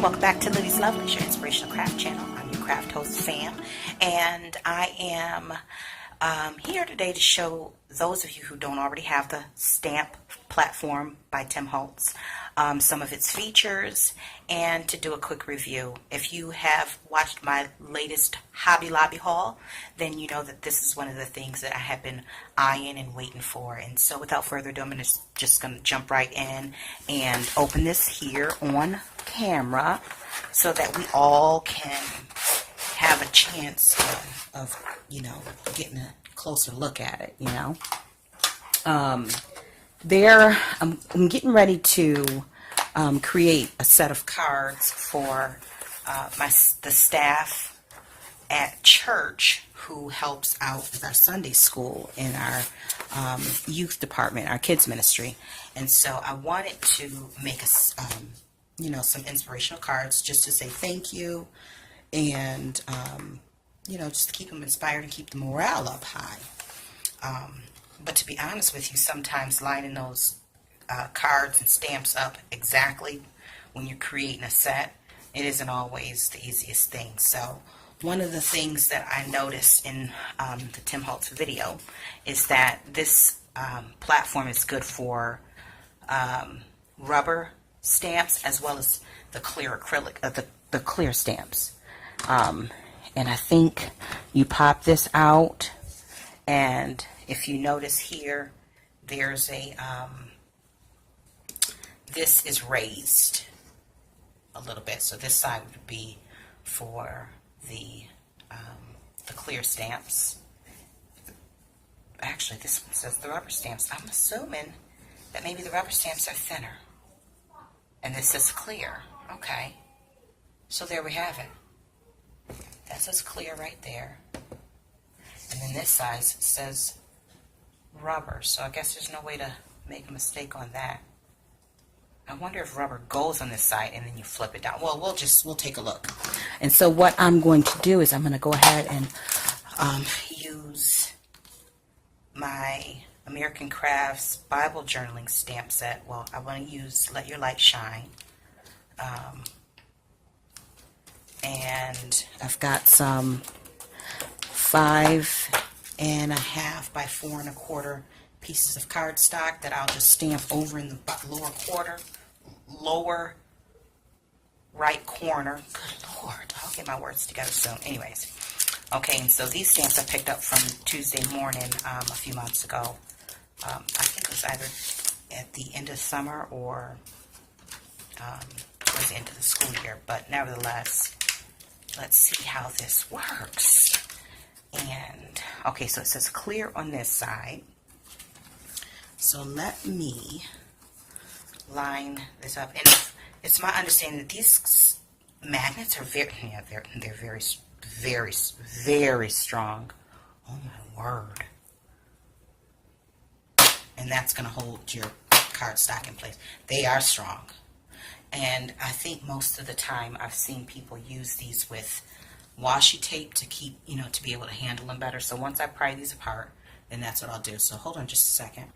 Welcome back to Livie's Lovelies, your inspirational craft channel. I'm your craft host, Sam, and I am here today to show those of you who don't already have the stamp platform by Tim Holtz some of its features, and to do a quick review. If you have watched my latest Hobby Lobby haul, then you know that this is one of the things that I have been eyeing and waiting for. And so without further ado, I'm just going to jump right in and open this here on camera so that we all can have a chance of you know, getting a closer look at it, you know. I'm getting ready to create a set of cards for the staff at church who helps out with our Sunday school in our youth department, our kids ministry. And so I wanted to make you know, some inspirational cards just to say thank you, and you know, just to keep them inspired and keep the morale up high. But to be honest with you, sometimes lining those cards and stamps up exactly when you're creating a set, it isn't always the easiest thing. So one of the things that I noticed in the Tim Holtz video is that this platform is good for rubber stamps as well as the clear acrylic, the clear stamps. And I think you pop this out, and if you notice here, there's a this is raised a little bit, so this side would be for the clear stamps. Actually, this one says the rubber stamps. I'm assuming that maybe the rubber stamps are thinner, and this is clear. Okay, so there we have it. That says clear right there, and then this side says rubber, so I guess there's no way to make a mistake on that. I wonder if rubber goes on this side and then you flip it down. Well, we'll take a look. And so what I'm going to do is I'm going to go ahead and use my American Crafts Bible Journaling stamp set. Well, I want to use Let Your Light Shine. And I've got some 5.5 by 4 1/4 pieces of cardstock that I'll just stamp over in the lower right corner. Good Lord, I'll get my words together soon. Anyways, okay, and so these stamps I picked up from Tuesday morning a few months ago. I think it was either at the end of summer or towards the end of the school year, but nevertheless, let's see how this works. And okay, so it says clear on this side, so let me line this up. And it's my understanding that these magnets are they're very, very, very strong. Oh my word! And that's going to hold your cardstock in place. They are strong, and I think most of the time I've seen people use these with washi tape to keep, you know, to be able to handle them better. So once I pry these apart, then that's what I'll do. So hold on just a second.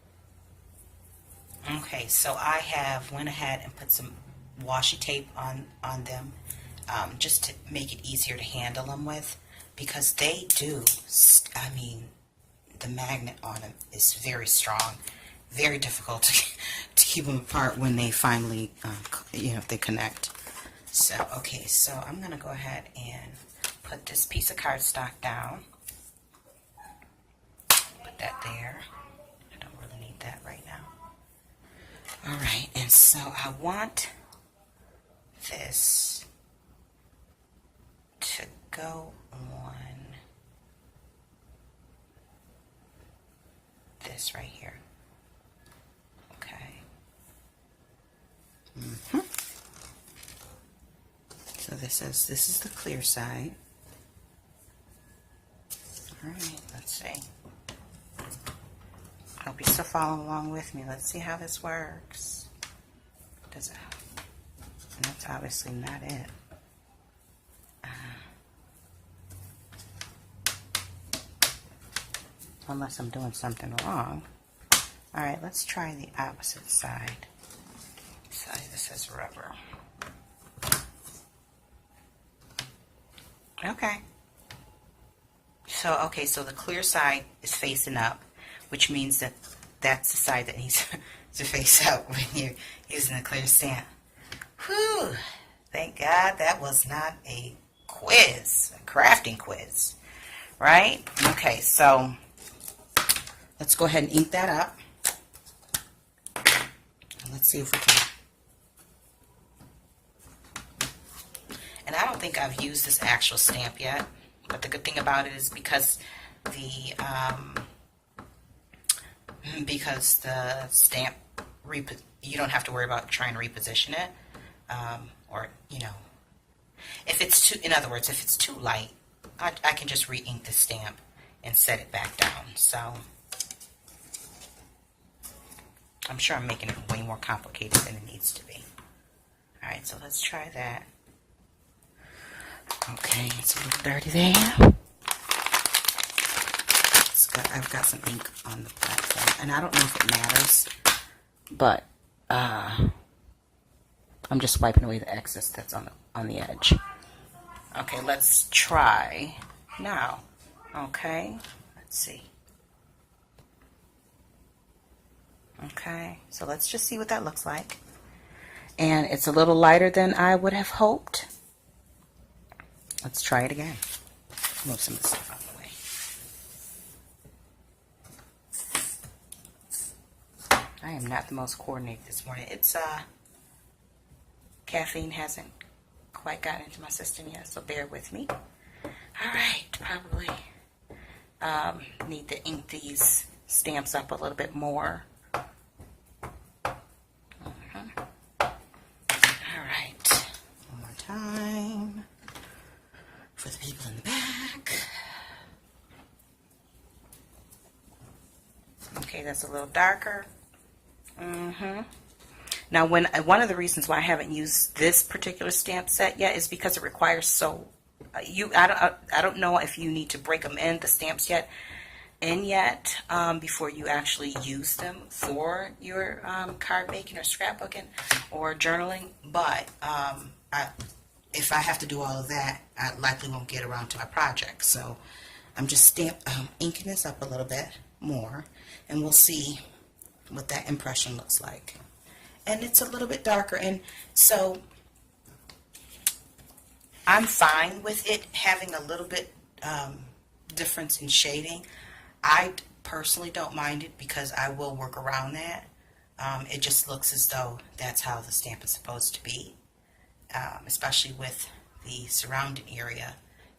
Okay, so I have went ahead and put some washi tape on them just to make it easier to handle them with, because they do, I mean, the magnet on them is very strong, very difficult to keep them apart when they finally, you know, if they connect. So, okay, so I'm going to go ahead and put this piece of cardstock down. Put that there. I don't really need that right now. Alright, and so I want this to go on this right here. Okay. So this is the clear side. Alright, let's see. Hope you're still following along with me. Let's see how this works. Does it? And that's obviously not it. Unless I'm doing something wrong. Alright, let's try the opposite side. Side that says rubber. Okay. So, okay, so the clear side is facing up, which means that that's the side that needs to face up when you're using a clear stamp. Whew. Thank God that was not a quiz, a crafting quiz, right? Okay, so let's go ahead and ink that up. Let's see if we can. And I don't think I've used this actual stamp yet, but the good thing about it is because the stamp, you don't have to worry about trying to reposition it, or, you know, if it's too, in other words, if it's too light, I can just re-ink the stamp and set it back down. So I'm sure I'm making it way more complicated than it needs to be. Alright, so let's try that. Okay, it's a little dirty there. I've got some ink on the platform, and I don't know if it matters, but I'm just wiping away the excess that's on the edge. Okay, let's try now. Okay, let's see. Okay, so let's just see what that looks like. And it's a little lighter than I would have hoped. Let's try it again. Move some of the stuff out of the way. I am not the most coordinated this morning. It's caffeine hasn't quite gotten into my system yet, so bear with me. Alright, probably need to ink these stamps up a little bit more. Alright, one more time for the people in the back. Okay, that's a little darker. Now, one of the reasons why I haven't used this particular stamp set yet is because it requires I don't know if you need to break them in the stamps yet before you actually use them for your card making or scrapbooking or journaling. But if I have to do all of that, I likely won't get around to my project. So I'm just inking this up a little bit more, and we'll see what that impression looks like. And it's a little bit darker, and so I'm fine with it having a little bit difference in shading. I personally don't mind it because I will work around that. It just looks as though that's how the stamp is supposed to be, especially with the surrounding area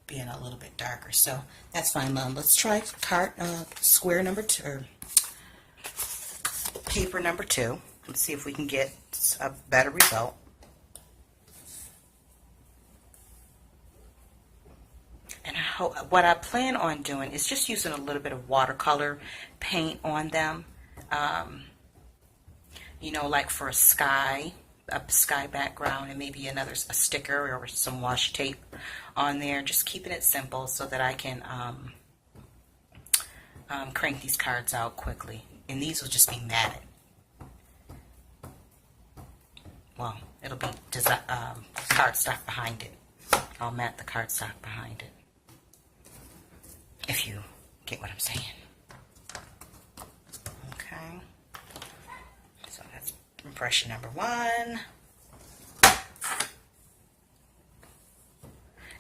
being a little bit darker. So that's fine. Let's try square number 2, or paper number 2. Let's see if we can get a better result. And what I plan on doing is just using a little bit of watercolor paint on them. You know, like for a sky background, and maybe a sticker or some washi tape on there. Just keeping it simple so that I can crank these cards out quickly. And these will just be matted. Well, it'll be cardstock behind it. I'll mat the cardstock behind it, if you get what I'm saying. Okay. So that's impression number 1.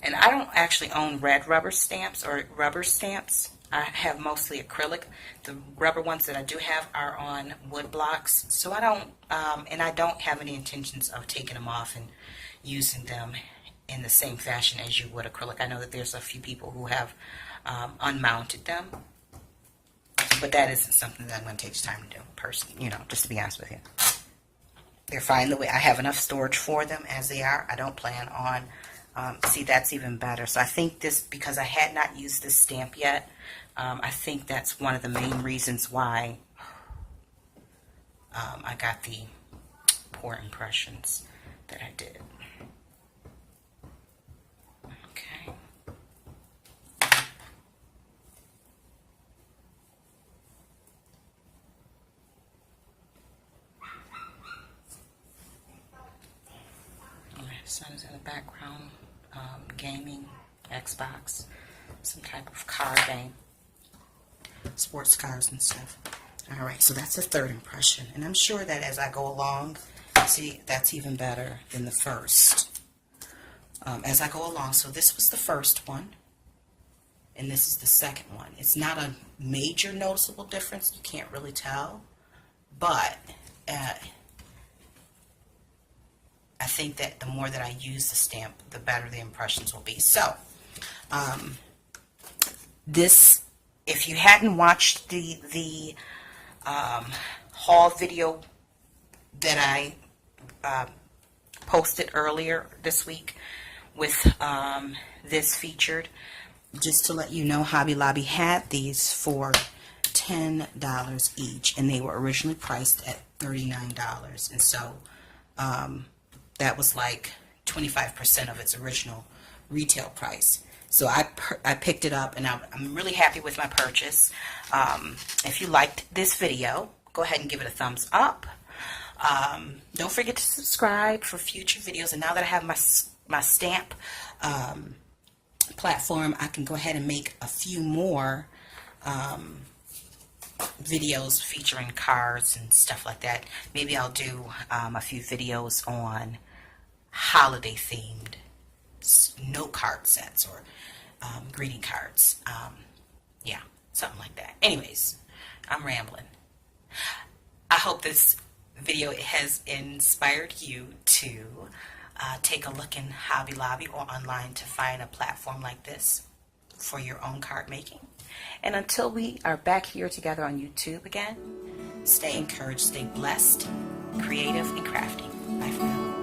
And I don't actually own red rubber stamps or rubber stamps. I have mostly acrylic. The rubber ones that I do have are on wood blocks. So I don't have any intentions of taking them off and using them in the same fashion as you would acrylic. I know that there's a few people who have unmounted them, but that isn't something that I'm going to take the time to do personally, just to be honest with you. They're fine the way I have enough storage for them as they are. I don't plan on, see, that's even better. So I think this, because I had not used this stamp yet, I think that's one of the main reasons why I got the poor impressions that I did. Okay. The sun is in the background, gaming Xbox, some type of card game, sports cars and stuff. All right, so that's the third impression, and I'm sure that as I go along, see, that's even better than the first. As I go along, so this was the first one, and this is the second one. It's not a major noticeable difference. You can't really tell, but I think that the more that I use the stamp, the better the impressions will be. So, this, if you hadn't watched the haul video that I posted earlier this week with this featured, just to let you know, Hobby Lobby had these for $10 each, and they were originally priced at $39, and so that was like 25% of its original retail price. So I picked it up, and I'm really happy with my purchase. If you liked this video, go ahead and give it a thumbs up. Don't forget to subscribe for future videos. And now that I have my stamp platform, I can go ahead and make a few more videos featuring cards and stuff like that. Maybe I'll do a few videos on holiday themed note card sets or greeting cards. Yeah, something like that. Anyways, I'm rambling. I hope this video has inspired you to take a look in Hobby Lobby or online to find a platform like this for your own card making. And until we are back here together on YouTube again, stay encouraged, stay blessed, creative, and crafty. Bye for now.